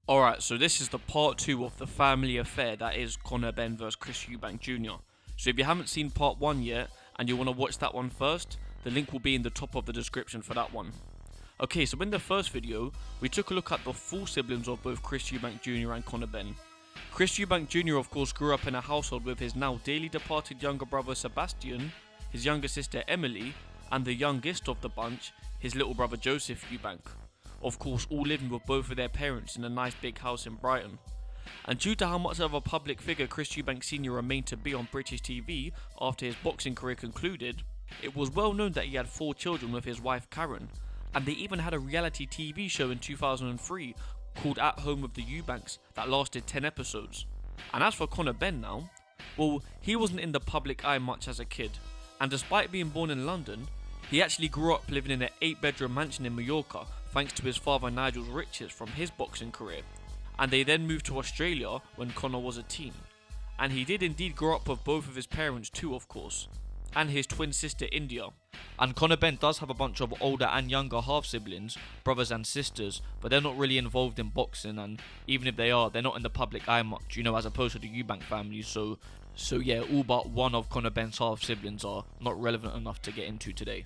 Alright, so this is the part 2 of the family affair that is Conor Benn vs Chris Eubank Jr. So if you haven't seen part 1 yet and you want to watch that one first, the link will be in the top of the description for that one. Okay, so in the first video, we took a look at the full siblings of both Chris Eubank Jr. and Conor Benn. Chris Eubank Jr. of course grew up in a household with his now dearly departed younger brother Sebastian, his younger sister Emily, and the youngest of the bunch, his little brother Joseph Eubank. Of course, all living with both of their parents in a nice big house in Brighton. And due to how much of a public figure Chris Eubank Sr. remained to be on British TV after his boxing career concluded, it was well known that he had 4 children with his wife Karen, and they even had a reality TV show in 2003 called At Home with the Eubanks that lasted 10 episodes. And as for Conor Benn now, well, he wasn't in the public eye much as a kid, and despite being born in London, he actually grew up living in an 8-bedroom mansion in Mallorca thanks to his father Nigel's riches from his boxing career. And they then moved to Australia when Conor was a teen. And he did indeed grow up with both of his parents too, of course, and his twin sister India. And Conor Benn does have a bunch of older and younger half-siblings, brothers and sisters, but they're not really involved in boxing, and even if they are, they're not in the public eye much, as opposed to the Eubank family, so yeah, all but one of Conor Benn's half-siblings are not relevant enough to get into today.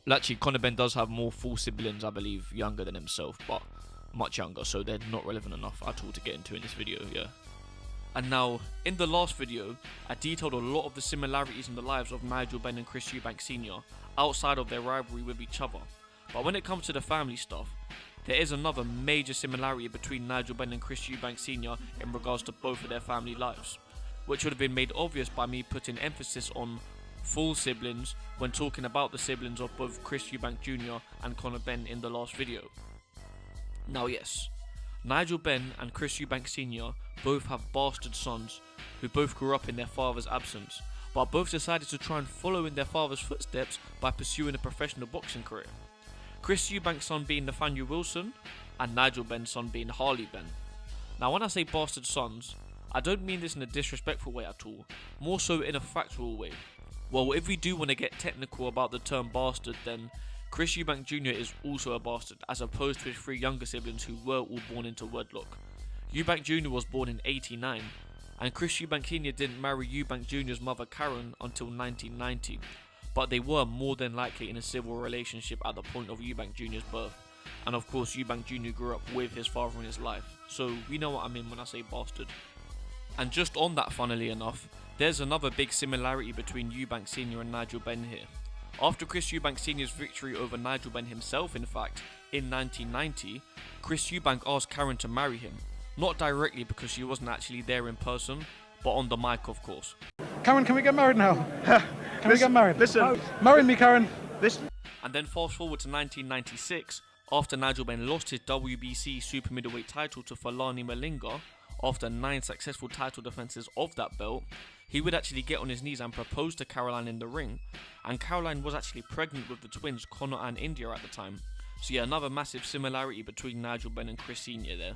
Well, actually, Conor Benn does have more full siblings, I believe, younger than himself, but much younger, so they're not relevant enough at all to get into in this video, yeah. And now, in the last video, I detailed a lot of the similarities in the lives of Nigel Benn and Chris Eubank Sr. outside of their rivalry with each other. But when it comes to the family stuff, there is another major similarity between Nigel Benn and Chris Eubank Sr. in regards to both of their family lives, which would have been made obvious by me putting emphasis on full siblings when talking about the siblings of both Chris Eubank Jr. and Conor Benn in the last video. Now yes, Nigel Benn and Chris Eubank Sr. both have bastard sons who both grew up in their father's absence, but both decided to try and follow in their father's footsteps by pursuing a professional boxing career. Chris Eubank's son being Nathanael Wilson and Nigel Benn's son being Harley Benn. Now when I say bastard sons, I don't mean this in a disrespectful way at all, more so in a factual way. Well, if we do want to get technical about the term bastard, then Chris Eubank Jr. is also a bastard, as opposed to his 3 younger siblings who were all born into wedlock. Eubank Jr. was born in '89, and Chris Eubank Sr. didn't marry Eubank Jr.'s mother Karen until 1990, but they were more than likely in a civil relationship at the point of Eubank Jr.'s birth, and of course Eubank Jr. grew up with his father in his life, so we know what I mean when I say bastard. And just on that, funnily enough, there's another big similarity between Eubank Sr. and Nigel Benn here. After Chris Eubank Sr.'s victory over Nigel Benn himself, in fact, in 1990, Chris Eubank asked Karen to marry him. Not directly because she wasn't actually there in person, but on the mic of course. Karen, can we get married now? Can we get married? Listen. Marry me, Karen. And then fast forward to 1996, after Nigel Benn lost his WBC super middleweight title to Falani Malinga, after 9 successful title defenses of that belt, he would actually get on his knees and propose to Caroline in the ring, and Caroline was actually pregnant with the twins Conor and India at the time. So yeah, another massive similarity between Nigel Benn and Chris Sr. there.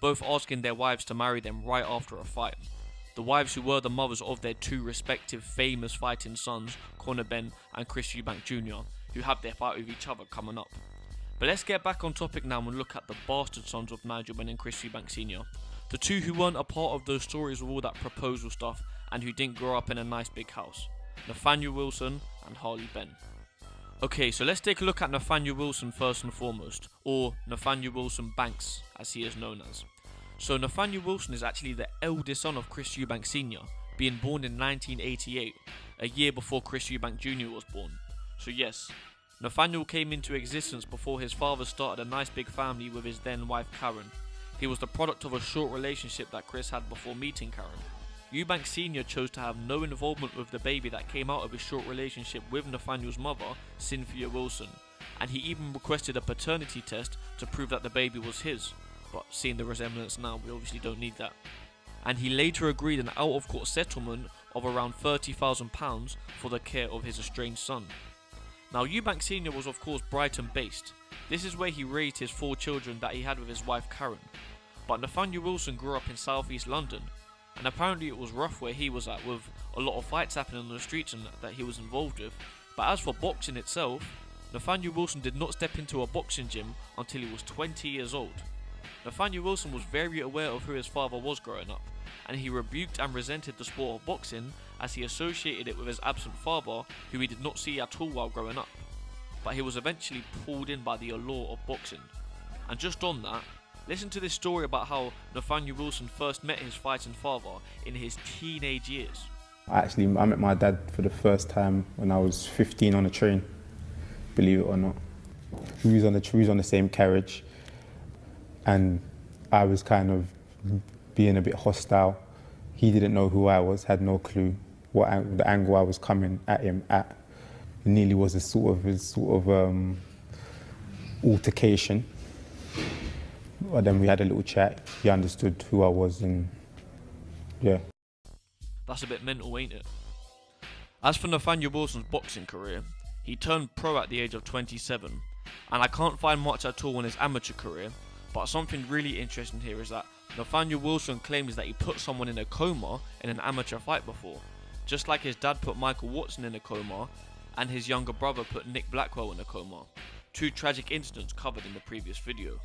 Both asking their wives to marry them right after a fight. The wives who were the mothers of their 2 respective famous fighting sons, Conor Benn and Chris Eubank Jr., who have their fight with each other coming up. But let's get back on topic now and look at the bastard sons of Nigel Benn and Chris Eubank Sr. The 2 who weren't a part of those stories with all that proposal stuff and who didn't grow up in a nice big house. Nathanael Wilson and Harley Benn. Okay, so let's take a look at Nathanael Wilson first and foremost, or Nathanael Wilson Banks as he is known as. So Nathanael Wilson is actually the eldest son of Chris Eubank Sr., being born in 1988, a year before Chris Eubank Jr. was born. So yes, Nathanael came into existence before his father started a nice big family with his then wife Karen. He was the product of a short relationship that Chris had before meeting Karen. Eubank Sr. chose to have no involvement with the baby that came out of his short relationship with Nathanael's mother, Cynthia Wilson, and he even requested a paternity test to prove that the baby was his, but seeing the resemblance now, we obviously don't need that. And he later agreed an out-of-court settlement of around £30,000 for the care of his estranged son. Now Eubank Sr. was of course Brighton based. This is where he raised his 4 children that he had with his wife Karen. But Nathanael Wilson grew up in southeast London, and apparently it was rough where he was at, with a lot of fights happening on the streets and that he was involved with. But as for boxing itself, Nathanael Wilson did not step into a boxing gym until he was 20 years old. Nathanael Wilson was very aware of who his father was growing up, and he rebuked and resented the sport of boxing as he associated it with his absent father, who he did not see at all while growing up. But he was eventually pulled in by the allure of boxing. And just on that, listen to this story about how Nathanael Wilson first met his fighting father in his teenage years. I met my dad for the first time when I was 15 on a train, believe it or not. We was on the same carriage, and I was kind of being a bit hostile. He didn't know who I was, had no clue the angle I was coming at him at. It nearly was a sort of altercation. But then we had a little chat. He understood who I was, and yeah. That's a bit mental, ain't it? As for Nathanael Wilson's boxing career, he turned pro at the age of 27, and I can't find much at all on his amateur career, but something really interesting here is that Nathanael Wilson claims that he put someone in a coma in an amateur fight before, just like his dad put Michael Watson in a coma and his younger brother put Nick Blackwell in a coma, two tragic incidents covered in the previous video.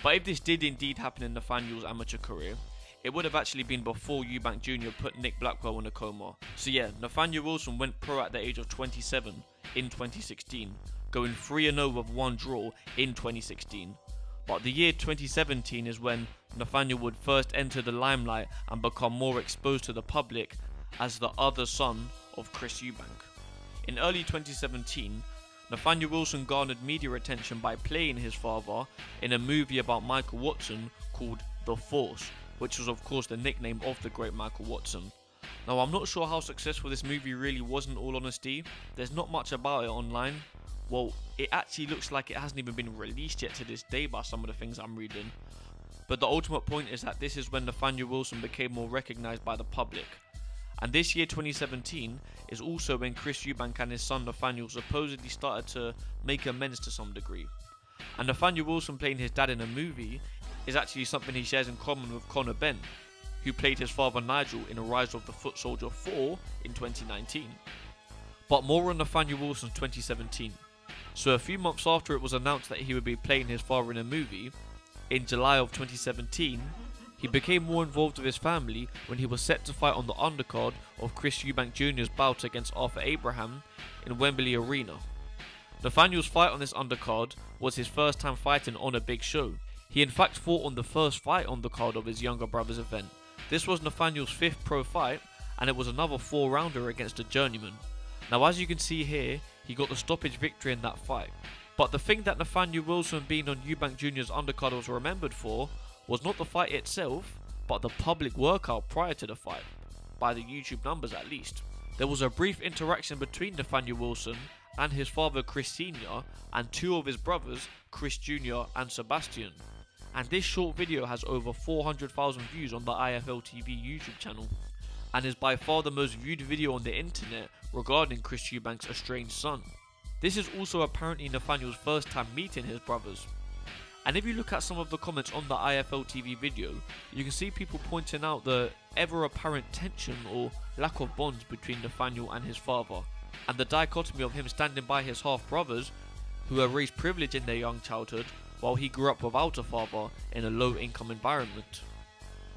But if this did indeed happen in Nathanael's amateur career, it would have actually been before Eubank Jr. put Nick Blackwell in a coma. So yeah, Nathanael Wilson went pro at the age of 27 in 2016, going 3-0 with one draw in 2016. But the year 2017 is when Nathanael would first enter the limelight and become more exposed to the public as the other son of Chris Eubank. In early 2017, Nathanael Wilson garnered media attention by playing his father in a movie about Michael Watson called The Force, which was of course the nickname of the great Michael Watson. Now I'm not sure how successful this movie really was in all honesty. There's not much about it online. Well, it actually looks like it hasn't even been released yet to this day by some of the things I'm reading. But the ultimate point is that this is when Nathanael Wilson became more recognised by the public. And this year 2017 is also when Chris Eubank and his son Nathanael supposedly started to make amends to some degree. And Nathanael Wilson playing his dad in a movie is actually something he shares in common with O.M.E, who played his father Nigel in Rise of the Foot Soldier 4 in 2019. But more on Nathanael Wilson's 2017. So a few months after it was announced that he would be playing his father in a movie, in July of 2017, he became more involved with his family when he was set to fight on the undercard of Chris Eubank Jr.'s bout against Arthur Abraham in Wembley Arena. Nathanael's fight on this undercard was his first time fighting on a big show. He in fact fought on the first fight on the card of his younger brother's event. This was Nathanael's 5th pro fight, and it was another 4-rounder against a journeyman. Now as you can see here, he got the stoppage victory in that fight. But the thing that Nathanael Wilson being on Eubank Jr.'s undercard was remembered for was not the fight itself, but the public workout prior to the fight, by the YouTube numbers at least. There was a brief interaction between Nathanael Wilson and his father Chris Sr. and two of his brothers, Chris Jr. and Sebastian. And this short video has over 400,000 views on the IFL TV YouTube channel, and is by far the most viewed video on the internet regarding Chris Eubank's estranged son. This is also apparently Nathanael's first time meeting his brothers. And if you look at some of the comments on the IFL TV video, you can see people pointing out the ever apparent tension or lack of bonds between Nathanael and his father, and the dichotomy of him standing by his half brothers who were raised privileged in their young childhood while he grew up without a father in a low income environment.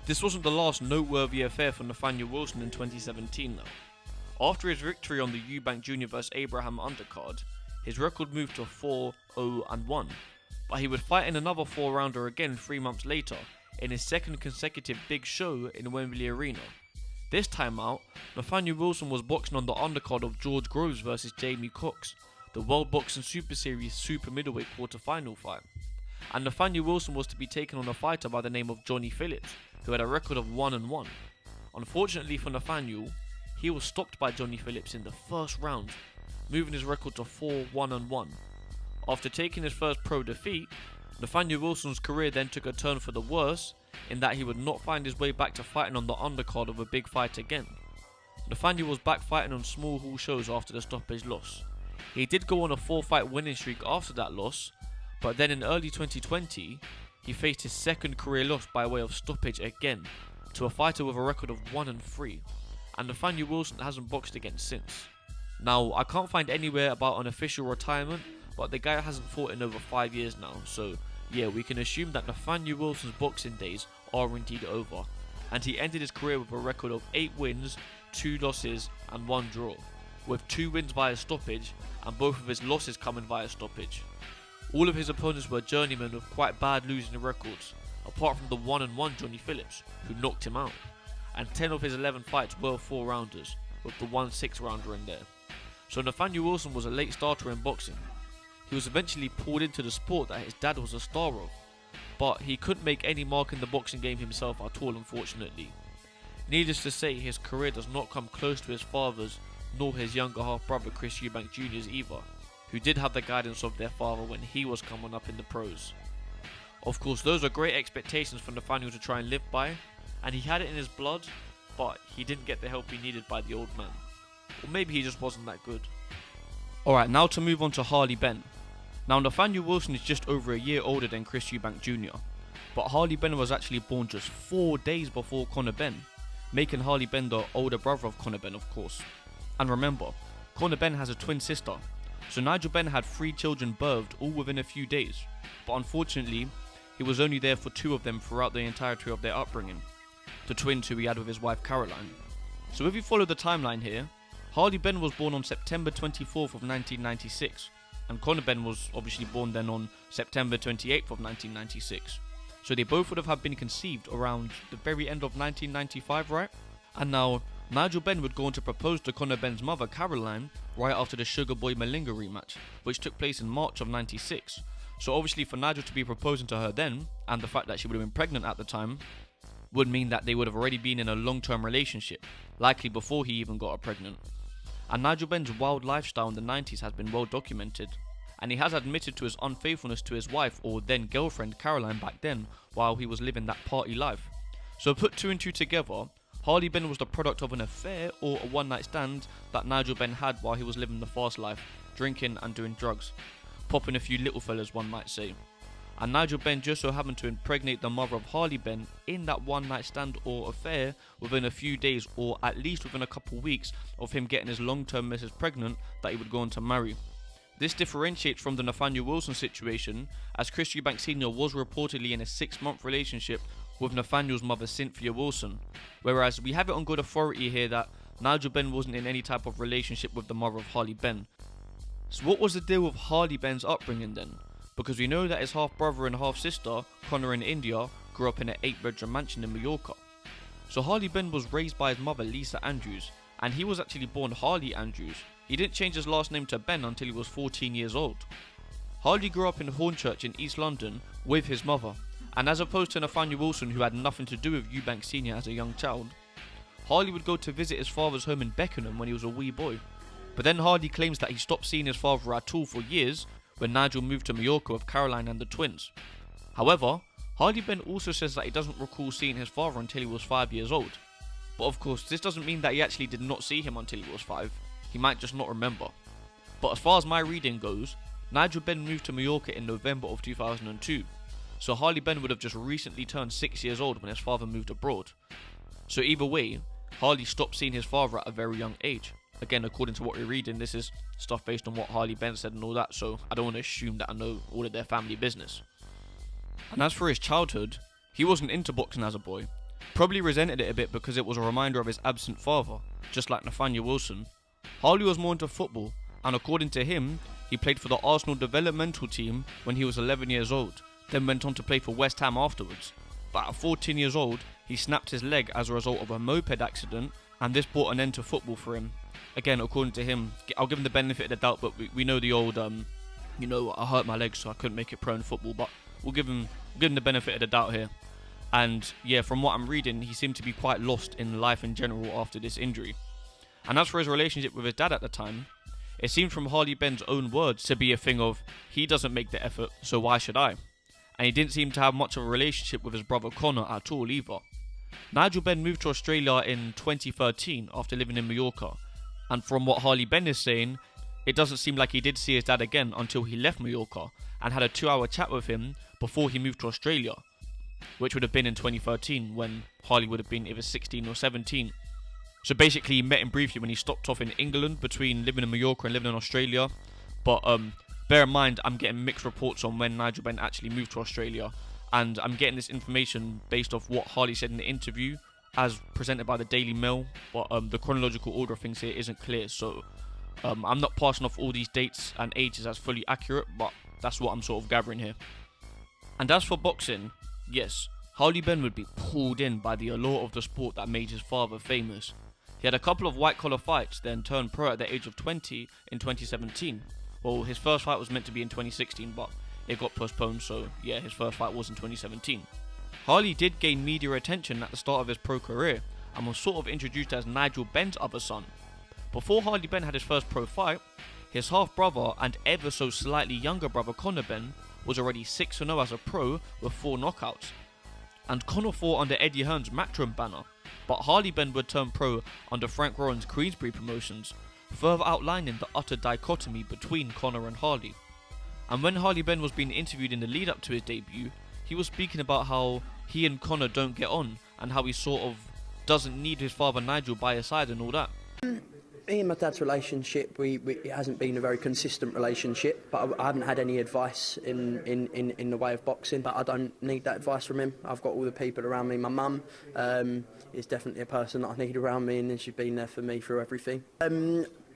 This wasn't the last noteworthy affair for Nathanael Wilson in 2017 though. After his victory on the Eubank Jr. vs Abraham undercard, his record moved to 4-0-1, but he would fight in another 4-rounder again 3 months later in his second consecutive big show in Wembley Arena. This time out, Nathanael Wilson was boxing on the undercard of George Groves vs Jamie Cox, the World Boxing Super Series Super Middleweight quarter-final fight. And Nathanael Wilson was to be taken on a fighter by the name of Johnny Phillips, who had a record of 1-1. Unfortunately for Nathanael, he was stopped by Johnny Phillips in the first round, moving his record to 4-1-1. After taking his first pro defeat, Nathanael Wilson's career then took a turn for the worse, in that he would not find his way back to fighting on the undercard of a big fight again. Nathanael was back fighting on small hall shows after the stoppage loss. He did go on a 4-fight winning streak after that loss, but then in early 2020, he faced his second career loss by way of stoppage again, to a fighter with a record of 1-3, and Nathanael Wilson hasn't boxed again since. Now, I can't find anywhere about an official retirement, but the guy hasn't fought in over 5 years now, so yeah, we can assume that Nathanael Wilson's boxing days are indeed over, and he ended his career with a record of 8 wins, 2 losses and 1 draw, with 2 wins via stoppage and both of his losses coming via stoppage. All of his opponents were journeymen with quite bad losing records, apart from the 1-1 Johnny Phillips, who knocked him out, and 10 of his 11 fights were 4-rounders, with the 1 6-rounder in there. So Nathanael Wilson was a late starter in boxing. He was eventually pulled into the sport that his dad was a star of, but he couldn't make any mark in the boxing game himself at all, unfortunately. Needless to say, his career does not come close to his father's nor his younger half brother Chris Eubank Jr.'s either, who did have the guidance of their father when he was coming up in the pros. Of course, those are great expectations for Nathanael to try and live by, and he had it in his blood, but he didn't get the help he needed by the old man. Or maybe he just wasn't that good. Alright, now to move on to Harley Benn. Now Nathanael Wilson is just over a year older than Chris Eubank Jr., but Harley Benn was actually born just 4 days before Conor Benn, making Harley Benn the older brother of Conor Benn, of course. And remember, Conor Benn has a twin sister, so Nigel Benn had 3 children birthed all within a few days, but unfortunately, he was only there for 2 of them throughout the entirety of their upbringing, the twins who he had with his wife Caroline. So if you follow the timeline here, Harley Benn was born on September 24th of 1996, and Conor Benn was obviously born then on September 28th of 1996. So they both would have been conceived around the very end of 1995, right? And now, Nigel Benn would go on to propose to Conor Benn's mother Caroline right after the Sugar Boy Malinga rematch, which took place in March of 96. So obviously for Nigel to be proposing to her then, and the fact that she would have been pregnant at the time, would mean that they would have already been in a long-term relationship, likely before he even got her pregnant. And Nigel Benn's wild lifestyle in the 90s has been well documented, and he has admitted to his unfaithfulness to his wife or then girlfriend Caroline back then while he was living that party life. So put 2 and 2 together, Harley Benn was the product of an affair or a one-night stand that Nigel Benn had while he was living the fast life, drinking and doing drugs, popping a few little fellas one might say. And Nigel Benn just so happened to impregnate the mother of Harley Benn in that one-night stand or affair within a few days, or at least within a couple weeks of him getting his long-term missus pregnant that he would go on to marry. This differentiates from the Nathanael Wilson situation, as Chris Eubank Sr. was reportedly in a 6-month relationship with Nathanael's mother Cynthia Wilson, whereas we have it on good authority here that Nigel Benn wasn't in any type of relationship with the mother of Harley Benn. So what was the deal with Harley Benn's upbringing then? Because we know that his half-brother and half-sister, Conor in India, grew up in an 8-bedroom mansion in Mallorca. So Harley Benn was raised by his mother Lisa Andrews, and he was actually born Harley Andrews. He didn't change his last name to Benn until he was 14 years old. Harley grew up in Hornchurch in East London with his mother, and as opposed to Nathanael Wilson, who had nothing to do with Eubank Sr. as a young child, Harley would go to visit his father's home in Beckenham when he was a wee boy. But then Harley claims that he stopped seeing his father at all for years when Nigel moved to Mallorca with Caroline and the twins. However, Harley Benn also says that he doesn't recall seeing his father until he was 5 years old. But of course, this doesn't mean that he actually did not see him until he was 5. He might just not remember. But as far as my reading goes, Nigel Benn moved to Mallorca in November of 2002. So Harley Benn would have just recently turned 6 years old when his father moved abroad. So either way, Harley stopped seeing his father at a very young age. Again, according to what we're reading, this is stuff based on what Harley Benn said and all that, so I don't want to assume that I know all of their family business. And as for his childhood, he wasn't into boxing as a boy. Probably resented it a bit because it was a reminder of his absent father, just like Nathanael Wilson. Harley was more into football, and according to him, he played for the Arsenal developmental team when he was 11 years old, then went on to play for West Ham afterwards. But at 14 years old, he snapped his leg as a result of a moped accident, and this brought an end to football for him. Again, according to him, I'll give him the benefit of the doubt, but we know the old, I hurt my leg so I couldn't make it pro in football, but we'll give him the benefit of the doubt here. And yeah, from what I'm reading, he seemed to be quite lost in life in general after this injury. And as for his relationship with his dad at the time, it seemed from Harley Benn's own words to be a thing of, he doesn't make the effort, so why should I? And he didn't seem to have much of a relationship with his brother Conor at all either. Nigel Benn moved to Australia in 2013 after living in Mallorca, and from what Harley Benn is saying, it doesn't seem like he did see his dad again until he left Mallorca and had a 2-hour chat with him before he moved to Australia, which would have been in 2013 when Harley would have been either 16 or 17. So basically he met him briefly when he stopped off in England between living in Mallorca and living in Australia, but Bear in mind, I'm getting mixed reports on when Nigel Benn actually moved to Australia, and I'm getting this information based off what Harley said in the interview as presented by the Daily Mail, but the chronological order of things here isn't clear, so I'm not passing off all these dates and ages as fully accurate, but that's what I'm sort of gathering here. And as for boxing, yes, Harley Benn would be pulled in by the allure of the sport that made his father famous. He had a couple of white-collar fights, then turned pro at the age of 20 in 2017. Well, his first fight was meant to be in 2016, but it got postponed, so yeah, his first fight was in 2017. Harley did gain media attention at the start of his pro career, and was sort of introduced as Nigel Benn's other son. Before Harley Benn had his first pro fight, his half-brother and ever so slightly younger brother Conor Benn was already 6-0 as a pro with 4 knockouts. And Conor fought under Eddie Hearn's Matchroom banner, but Harley Benn would turn pro under Frank Warren's Queensberry Promotions, further outlining the utter dichotomy between Conor and Harley. And when Harley Benn was being interviewed in the lead up to his debut, he was speaking about how he and Conor don't get on, and how he sort of doesn't need his father Nigel by his side and all that. Me and my dad's relationship, it hasn't been a very consistent relationship, but I haven't had any advice in the way of boxing, but I don't need that advice from him. I've got all the people around me. My mum is definitely a person that I need around me, and she's been there for me through everything.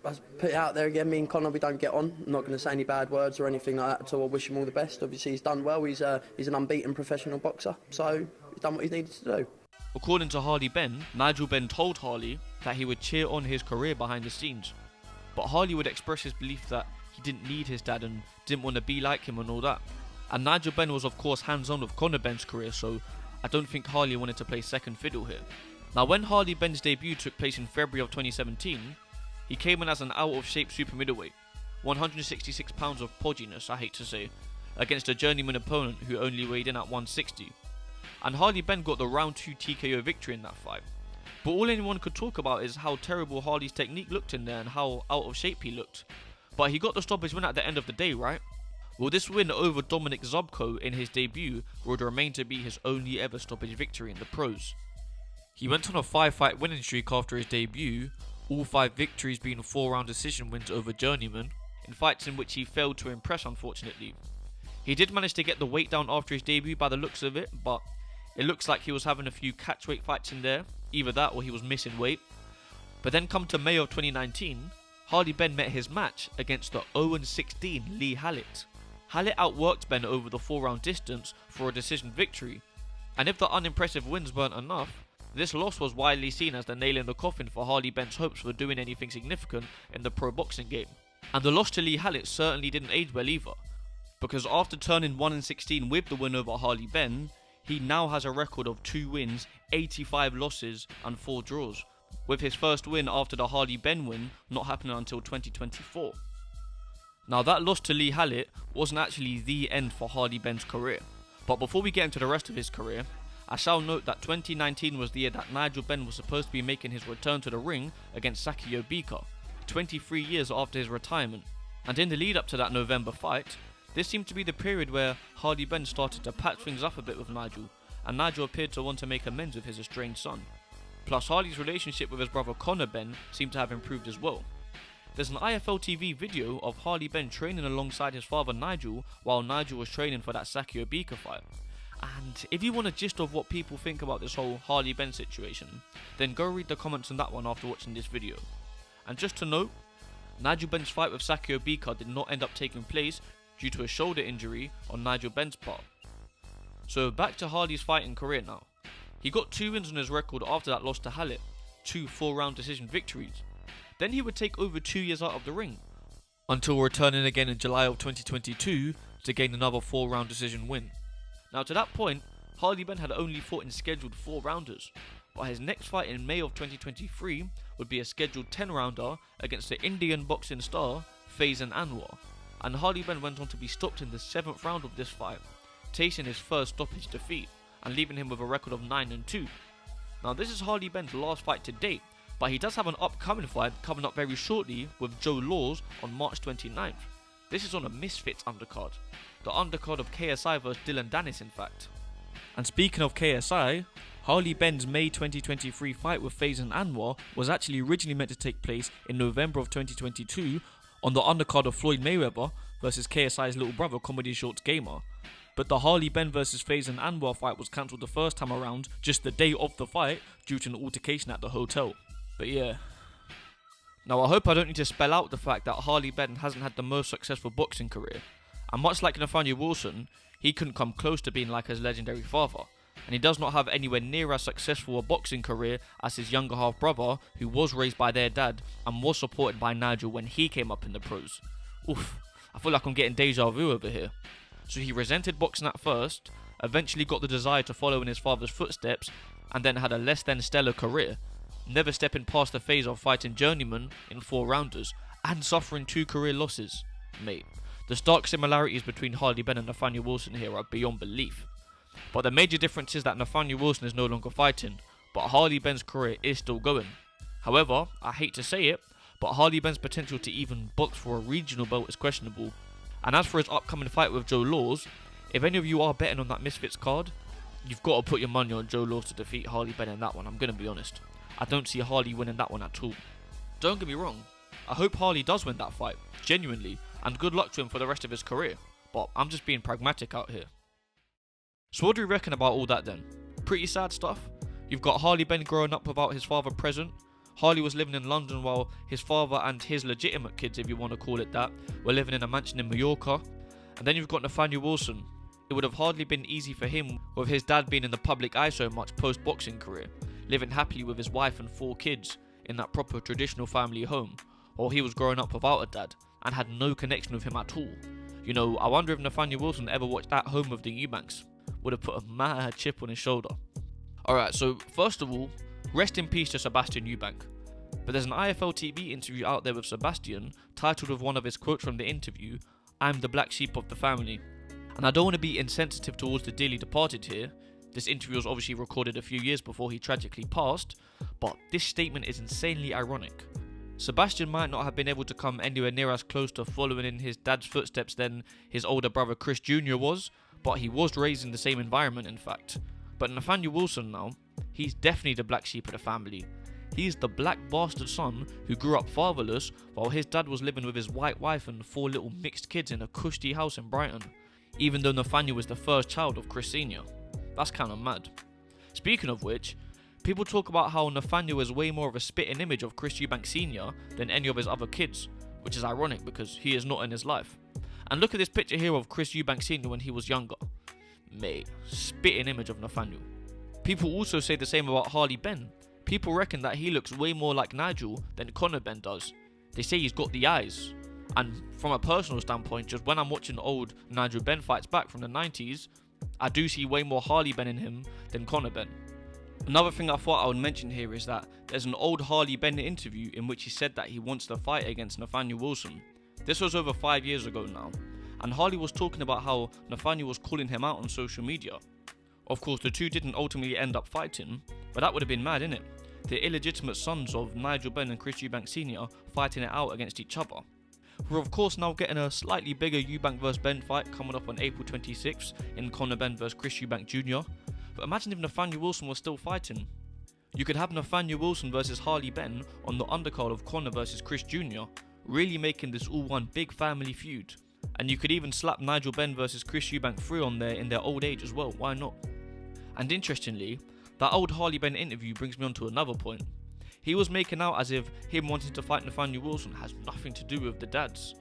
I put it out there again, me and Conor, we don't get on. I'm not going to say any bad words or anything like that, so I wish him all the best. Obviously he's done well, he's an unbeaten professional boxer, so he's done what he needed to do. According to Harley Benn, Nigel Benn told Harley that he would cheer on his career behind the scenes, but Harley would express his belief that he didn't need his dad and didn't want to be like him and all that. And Nigel Benn was of course hands-on with Conor Benn's career, so I don't think Harley wanted to play second fiddle here. Now when Harley Benn's debut took place in February of 2017, he came in as an out-of-shape super middleweight, 166 pounds of podginess, I hate to say, against a journeyman opponent who only weighed in at 160. And Harley Benn got the round 2 TKO victory in that fight. But all anyone could talk about is how terrible Harley's technique looked in there and how out of shape he looked. But he got the stoppage win at the end of the day, right? Well, this win over Dominic Zubko in his debut would remain to be his only ever stoppage victory in the pros. He went on a 5-fight winning streak after his debut, all 5 victories being 4-round decision wins over journeymen, in fights in which he failed to impress unfortunately. He did manage to get the weight down after his debut by the looks of it, but it looks like he was having a few catchweight fights in there, either that or he was missing weight. But then come to May of 2019, Harley Benn met his match against the 0-16 Lee Hallett. Hallett outworked Benn over the 4-round distance for a decision victory, and if the unimpressive wins weren't enough, this loss was widely seen as the nail in the coffin for Harley Benn's hopes for doing anything significant in the pro boxing game. And the loss to Lee Hallett certainly didn't age well either, because after turning 1-16 with the win over Harley Benn, he now has a record of 2 wins, 85 losses and 4 draws, with his first win after the Harley Benn win not happening until 2024. Now that loss to Lee Hallett wasn't actually the end for Harley Benn's career, but before we get into the rest of his career, I shall note that 2019 was the year that Nigel Benn was supposed to be making his return to the ring against Saki Obika, 23 years after his retirement. And in the lead up to that November fight, this seemed to be the period where Harley Benn started to patch things up a bit with Nigel, and Nigel appeared to want to make amends with his estranged son. Plus Harley's relationship with his brother Conor Benn seemed to have improved as well. There's an IFL TV video of Harley Benn training alongside his father Nigel while Nigel was training for that Saki Obika fight. And if you want a gist of what people think about this whole Harley Benn situation, then go read the comments on that one after watching this video. And just to note, Nigel Benn's fight with Saki Obika did not end up taking place due to a shoulder injury on Nigel Benn's part. So back to Harley's fighting career now. He got 2 wins on his record after that loss to Hallett, 2 4-round decision victories. Then he would take over 2 years out of the ring, until returning again in July of 2022 to gain another 4-round decision win. Now to that point, Harley Benn had only fought in scheduled 4-rounders, but his next fight in May of 2023 would be a scheduled 10-rounder against the Indian boxing star Faizan Anwar, and Harley Benn went on to be stopped in the 7th round of this fight, tasting his first stoppage defeat and leaving him with a record of 9-2. Now this is Harley Benn's last fight to date, but he does have an upcoming fight coming up very shortly with Joe Laws on March 29th. This is on a Misfits undercard, the undercard of KSI vs Dylan Dennis in fact. And speaking of KSI, Harley Benn's May 2023 fight with Faizan Anwar was actually originally meant to take place in November of 2022 on the undercard of Floyd Mayweather versus KSI's little brother Comedy Shorts Gamer. But the Harley Benn versus FaZe and Anwar fight was cancelled the first time around, just the day of the fight, due to an altercation at the hotel. But yeah. Now I hope I don't need to spell out the fact that Harley Benn hasn't had the most successful boxing career. And much like Nathanael Wilson, he couldn't come close to being like his legendary father. And he does not have anywhere near as successful a boxing career as his younger half brother, who was raised by their dad and was supported by Nigel when he came up in the pros. Oof, I feel like I'm getting deja vu over here. So he resented boxing at first, eventually got the desire to follow in his father's footsteps, and then had a less than stellar career, never stepping past the phase of fighting journeymen in 4-rounders, and suffering 2 career losses. Mate, the stark similarities between Harley Benn and Nathanael Wilson here are beyond belief. But the major difference is that Nathanael Wilson is no longer fighting, but Harley Benn's career is still going. However, I hate to say it, but Harley Benn's potential to even box for a regional belt is questionable. And as for his upcoming fight with Joe Laws, if any of you are betting on that Misfits card, you've got to put your money on Joe Laws to defeat Harley Benn in that one, I'm going to be honest. I don't see Harley winning that one at all. Don't get me wrong, I hope Harley does win that fight, genuinely, and good luck to him for the rest of his career, but I'm just being pragmatic out here. So what do we reckon about all that then? Pretty sad stuff. You've got Harley Benn growing up without his father present. Harley was living in London while his father and his legitimate kids, if you want to call it that, were living in a mansion in Mallorca. And then you've got Nathanael Wilson. It would have hardly been easy for him with his dad being in the public eye so much post-boxing career, living happily with his wife and 4 kids in that proper traditional family home, while he was growing up without a dad and had no connection with him at all. You know, I wonder if Nathanael Wilson ever watched At Home with the Eubanks. Would have put a mad chip on his shoulder. Alright, so first of all, rest in peace to Sebastian Eubank. But there's an IFL TV interview out there with Sebastian, titled with one of his quotes from the interview, "I'm the black sheep of the family." And I don't want to be insensitive towards the dearly departed here. This interview was obviously recorded a few years before he tragically passed, but this statement is insanely ironic. Sebastian might not have been able to come anywhere near as close to following in his dad's footsteps than his older brother Chris Jr. was, but he was raised in the same environment in fact. But Nathanael Wilson now, he's definitely the black sheep of the family. He's the black bastard son who grew up fatherless while his dad was living with his white wife and 4 little mixed kids in a cushy house in Brighton, even though Nathanael was the first child of Chris Sr. That's kinda mad. Speaking of which, people talk about how Nathanael is way more of a spitting image of Chris Eubank Sr. than any of his other kids, which is ironic because he is not in his life. And look at this picture here of Chris Eubank Sr. when he was younger. Mate, spitting image of Nathanael. People also say the same about Harley Benn. People reckon that he looks way more like Nigel than Conor Benn does. They say he's got the eyes. And from a personal standpoint, just when I'm watching old Nigel Benn fights back from the 90s, I do see way more Harley Benn in him than Conor Benn. Another thing I thought I would mention here is that there's an old Harley Benn interview in which he said that he wants to fight against Nathanael Wilson. This was over 5 years ago now, and Harley was talking about how Nathanael was calling him out on social media. Of course, the two didn't ultimately end up fighting, but that would have been mad, innit? The illegitimate sons of Nigel Benn and Chris Eubank Sr. fighting it out against each other. We're of course now getting a slightly bigger Eubank vs Benn fight coming up on April 26th in Conor Benn vs Chris Eubank Jr. But imagine if Nathanael Wilson was still fighting. You could have Nathanael Wilson vs Harley Benn on the undercard of Conor vs Chris Jr., really making this all one big family feud. And you could even slap Nigel Benn vs Chris Eubank through on there in their old age as well, why not? And interestingly, that old Harley Benn interview brings me on to another point. He was making out as if him wanting to fight Nathanael Wilson has nothing to do with the dads.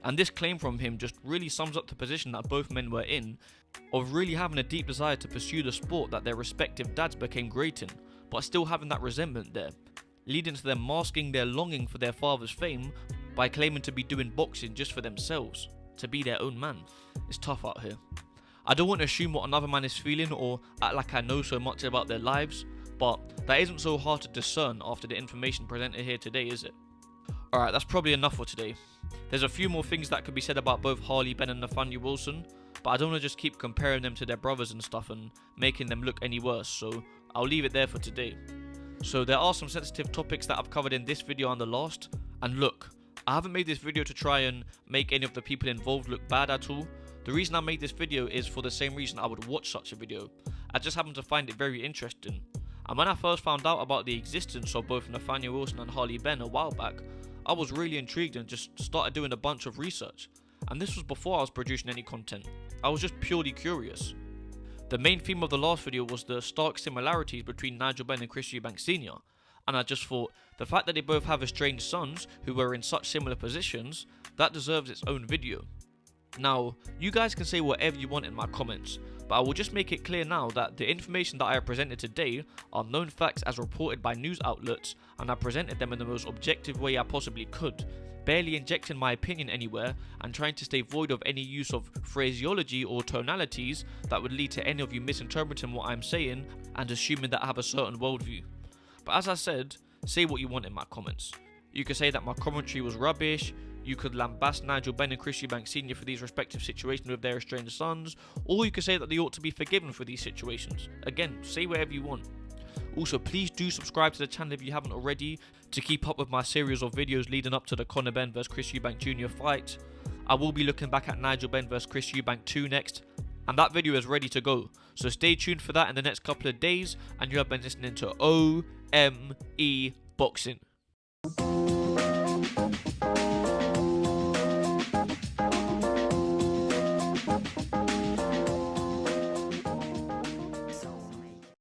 And this claim from him just really sums up the position that both men were in, of really having a deep desire to pursue the sport that their respective dads became great in, but still having that resentment there, leading to them masking their longing for their father's fame by claiming to be doing boxing just for themselves, to be their own man. It's tough out here. I don't want to assume what another man is feeling or act like I know so much about their lives, but that isn't so hard to discern after the information presented here today, is it? Alright, that's probably enough for today. There's a few more things that could be said about both Harley Benn and Nathanael Wilson, but I don't want to just keep comparing them to their brothers and stuff and making them look any worse, so I'll leave it there for today. So there are some sensitive topics that I've covered in this video and the last, and look, I haven't made this video to try and make any of the people involved look bad at all. The reason I made this video is for the same reason I would watch such a video. I just happen to find it very interesting. And when I first found out about the existence of both Nathanael Wilson and Harley Benn a while back, I was really intrigued and just started doing a bunch of research. and this was before I was producing any content. I was just purely curious. The main theme of the last video was the stark similarities between Nigel Benn and Chris Eubank Sr., and I just thought, the fact that they both have estranged sons who were in such similar positions, that deserves its own video. Now, you guys can say whatever you want in my comments, but I will just make it clear now that the information that I have presented today are known facts as reported by news outlets, and I presented them in the most objective way I possibly could, barely injecting my opinion anywhere and trying to stay void of any use of phraseology or tonalities that would lead to any of you misinterpreting what I'm saying and assuming that I have a certain worldview. But as I said, say what you want in my comments. You could say that my commentary was rubbish, you could lambast Nigel Benn and Chris Eubank Sr. for these respective situations with their estranged sons, or you could say that they ought to be forgiven for these situations. Again, say whatever you want. Also, please do subscribe to the channel if you haven't already to keep up with my series of videos leading up to the Conor Benn vs Chris Eubank Jr. fight. I will be looking back at Nigel Benn vs Chris Eubank 2 next, and that video is ready to go, so stay tuned for that in the next couple of days, and you have been listening to O.M.E. Boxing.